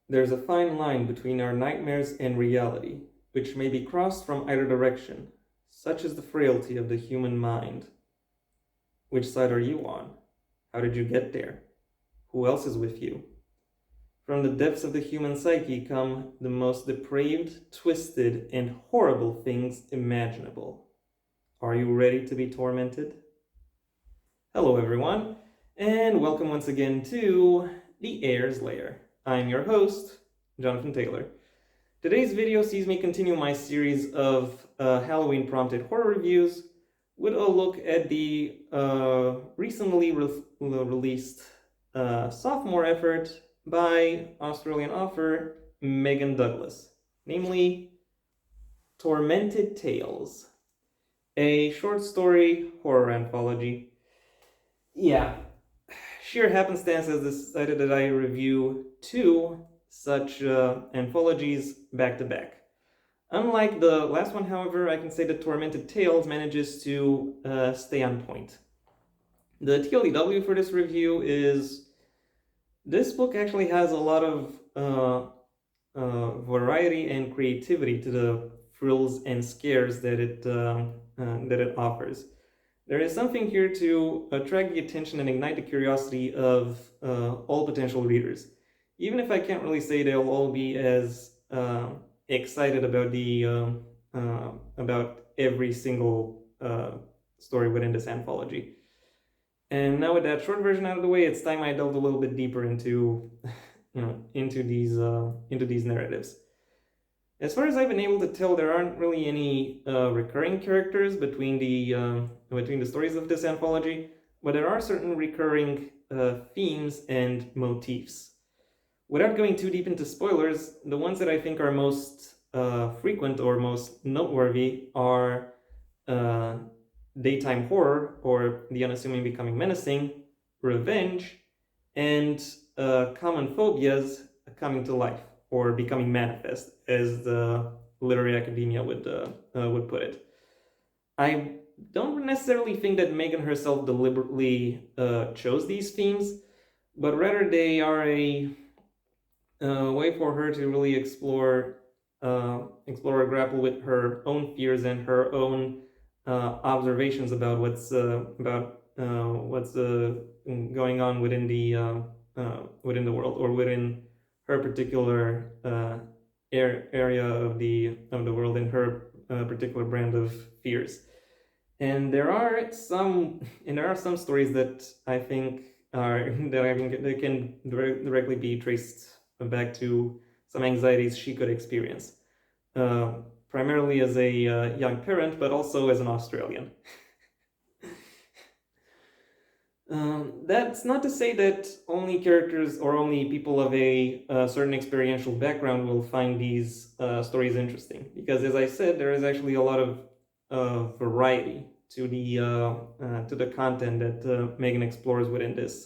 There's a fine line between our nightmares and reality, which may be crossed from either direction. Such is the frailty of the human mind. Which side are you on? How did you get there? Who else is with you? From the depths of the human psyche come the most depraved, twisted, and horrible things imaginable. Are you ready to be tormented? Hello, everyone, and welcome once again to the Heir's Lair. I'm your host, Jonathan Taylor. Today's video sees me continue my series of Halloween prompted horror reviews with a look at the recently released sophomore effort by Australian author Megan Douglas, namely Tormented Tales, a short story horror anthology. Yeah, sheer happenstance has decided that I review two such anthologies back to back. Unlike the last one, however, I can say that Tormented Tales manages to stay on point. The TLDW for this review is this book actually has a lot of variety and creativity to the thrills and scares that it offers. There is something here to attract the attention and ignite the curiosity of all potential readers. Even if I can't really say they'll all be as excited about every single story within this anthology. And now with that short version out of the way, it's time I delved a little bit deeper into into these narratives. As far as I've been able to tell, there aren't really any recurring characters between the stories of this anthology, but there are certain recurring themes and motifs. Without going too deep into spoilers, the ones that I think are most frequent or most noteworthy are daytime horror, or the unassuming becoming menacing, revenge, and common phobias coming to life or becoming manifest, as the literary academia would put it. I don't necessarily think that Megan herself deliberately chose these themes, but rather they are a way for her to really explore or grapple with her own fears and her own observations about what's going on within the world, or within her particular area of the world, and her particular brand of fears. And there are some stories that I think that can directly be traced back to some anxieties she could experience, primarily as a young parent, but also as an Australian. That's not to say that only characters or only people of a certain experiential background will find these stories interesting, because, as I said, there is actually a lot of variety to the content that Megan explores within this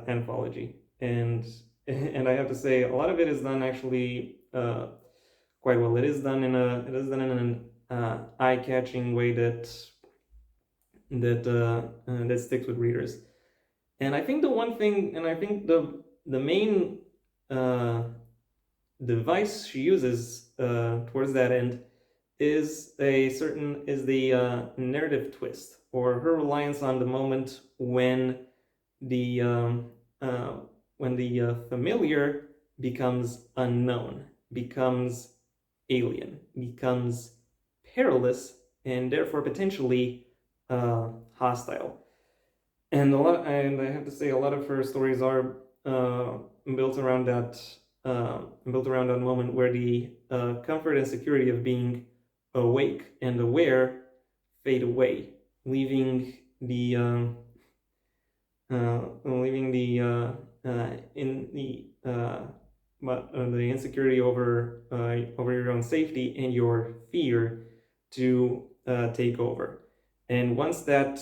anthology, and I have to say, a lot of it is done actually quite well. It is done in an eye-catching way that sticks with readers. And I think the main device she uses towards that end is the narrative twist, or her reliance on the moment when the familiar becomes unknown, becomes alien, becomes perilous, and therefore potentially hostile. And I have to say, a lot of her stories are built around that moment where the comfort and security of being awake and aware fade away, leaving the insecurity over your own safety and your fear to take over. And once the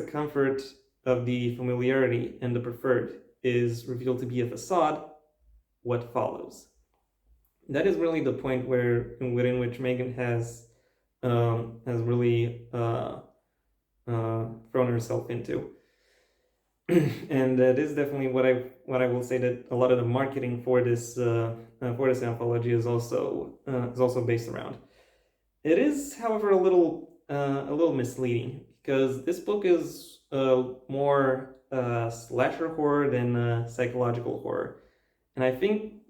comfort of the familiarity and the preferred is revealed to be a facade, what follows? That is really the point within which Megan has really thrown herself into. And that is definitely what I will say, that a lot of the marketing for this anthology is also based around. It is, however, a little misleading, because this book is more slasher horror than psychological horror, and I think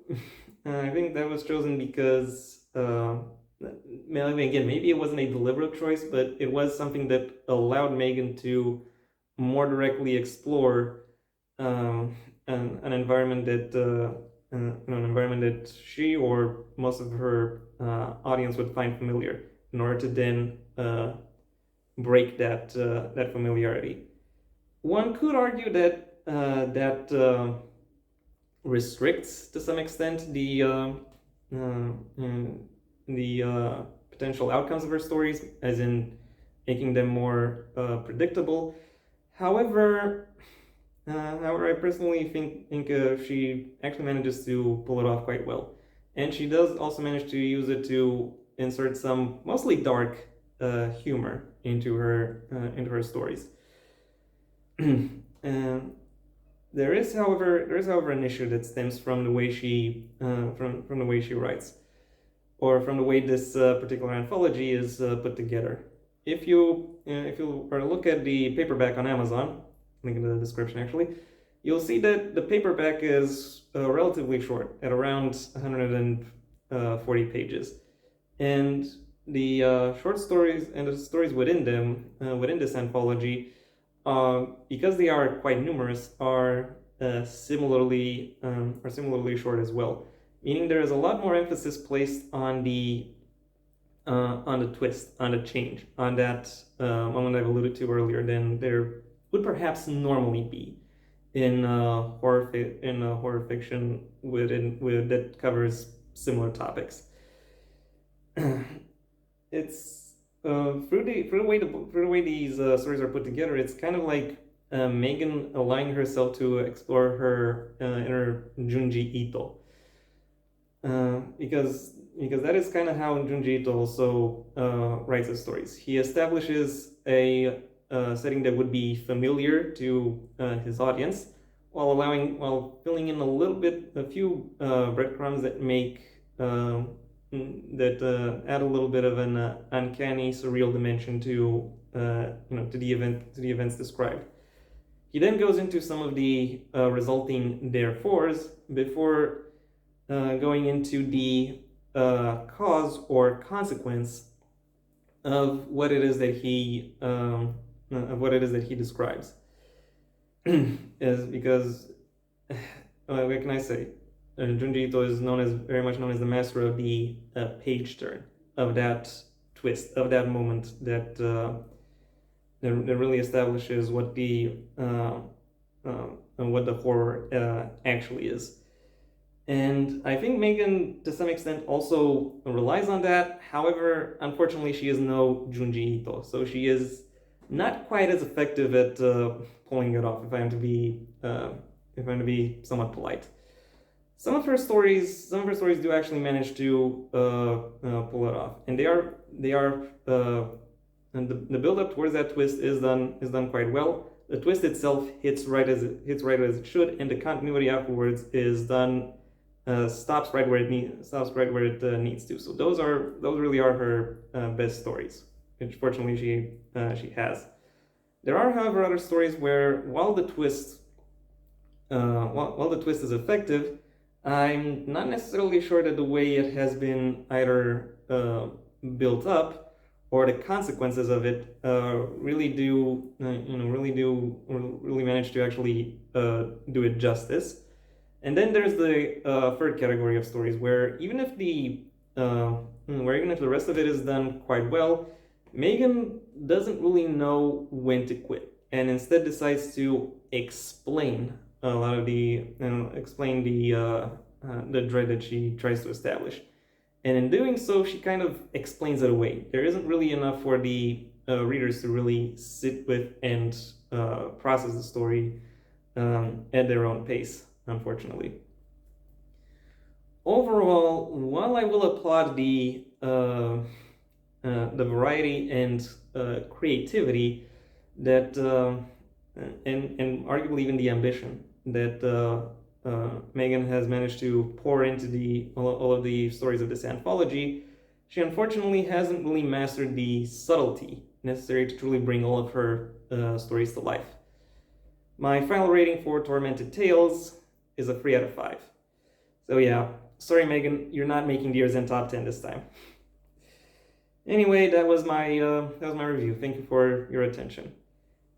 that was chosen because again, maybe it wasn't a deliberate choice, but it was something that allowed Megan to more directly explore an environment that an environment that she or most of her audience would find familiar, in order to then break that familiarity. One could argue that restricts to some extent the potential outcomes of her stories, as in making them more predictable. However, I personally think she actually manages to pull it off quite well, and she does also manage to use it to insert some mostly dark humor into her stories. um, there is however an issue that stems from the way from the way she writes, or from the way this particular anthology is put together. If you were to look at the paperback on Amazon, link in the description actually, you'll see that the paperback is relatively short, at around 140 pages, and the short stories and the stories within them, within this anthology, because they are quite numerous, are similarly short as well. Meaning there is a lot more emphasis placed on the twist, on the change, on that moment I've alluded to earlier, than there would perhaps normally be in horror fiction with that covers similar topics. It's through the way these stories are put together, it's kind of like Megan allowing herself to explore her inner Junji Ito, because that is kind of how Junji Ito also writes his stories. He establishes a setting that would be familiar to his audience, while filling in a few breadcrumbs that make that add a little bit of an uncanny, surreal dimension to to the events described. He then goes into some of the resulting therefores before going into the cause or consequence of what it is that he describes. Is because what can I say? Junji Ito is very much known as the master of the page turn, of that twist, of that moment that really establishes what the horror actually is. And I think Megan, to some extent, also relies on that. However, unfortunately, she is no Junji Ito, so she is not quite as effective at pulling it off. If I'm to be somewhat polite, some of her stories do actually manage to pull it off, and and the build up towards that twist is done quite well. The twist itself hits right as it should, and the continuity afterwards is done. Stops right where it needs to. So those really are her best stories, which fortunately she has. There are, however, other stories where, while the twist is effective, I'm not necessarily sure that the way it has been either built up, or the consequences of it really manage to actually do it justice. And then there's the third category of stories where even if the rest of it is done quite well, Megan doesn't really know when to quit, and instead decides to explain a lot of the dread that she tries to establish. And in doing so, she kind of explains it away. There isn't really enough for the readers to really sit with and process the story at their own pace, unfortunately. Overall, while I will applaud the variety and creativity that and arguably even the ambition that Megan has managed to pour into all of the stories of this anthology, she unfortunately hasn't really mastered the subtlety necessary to truly bring all of her stories to life. My final rating for Tormented Tales is a 3 out of 5. So yeah, sorry Megan, you're not making the Year's End Top 10 this time. Anyway, that was my review. Thank you for your attention.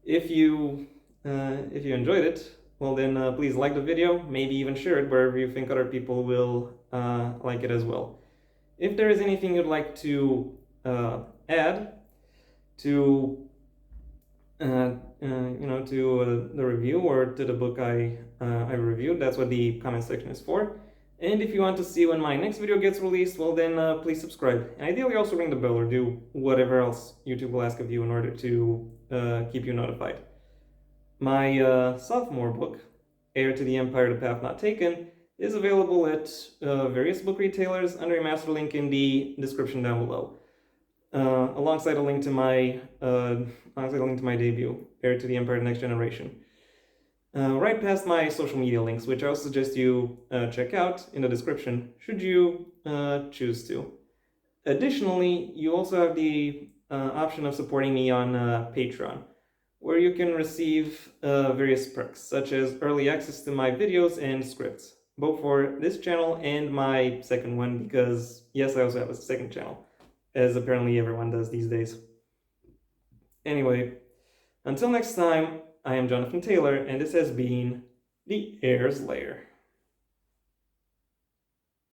If you enjoyed it, well then please like the video, maybe even share it wherever you think other people will like it as well. If there is anything you'd like to add to the review or to the book I reviewed, that's what the comment section is for. And if you want to see when my next video gets released, well then please subscribe. And ideally also ring the bell or do whatever else YouTube will ask of you in order to keep you notified. My sophomore book, Heir to the Empire, The Path Not Taken, is available at various book retailers under a master link in the description down below. Alongside a link to my debut, Heir to the Empire: The Next Generation. Right past my social media links, which I also suggest you check out in the description, should you choose to. Additionally, you also have the option of supporting me on Patreon, where you can receive various perks, such as early access to my videos and scripts, both for this channel and my second one, because yes, I also have a second channel, as apparently everyone does these days. Anyway, until next time, I am Jonathan Taylor, and this has been the Heir's Lair.